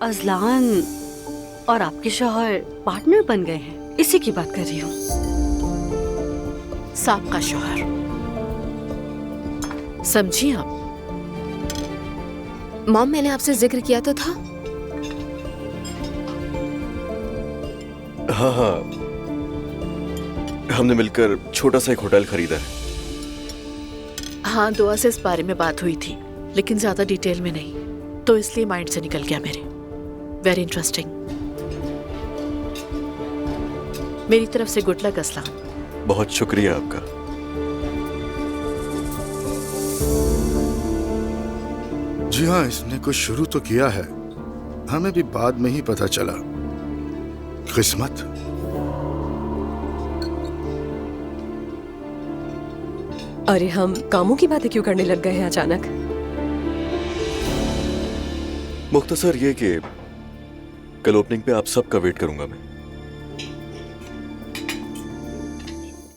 Azlan और आपके शौहर पार्टनर बन गए हैं, इसी की बात कर रही हूँ। साहब का शौहर, समझिए आप। मॉम, मैंने आपसे जिक्र किया तो था। हाँ हाँ, हमने मिलकर छोटा सा एक होटल खरीदा है। हाँ, दुआ से इस बारे में बात हुई थी, लेकिन ज्यादा डिटेल में नहीं, तो इसलिए माइंड से निकल गया मेरे। Very interesting. मेरी तरफ से गुड लक असलान। बहुत शुक्रिया आपका। जी हाँ, इसने कुछ शुरू तो किया है, हमें भी बाद में ही पता चला। किस्मत। अरे हम कामों की बातें क्यों करने लग गए हैं अचानक? मुख्तसर ये कि कल ओपनिंग पे आप सबका वेट करूंगा मैं।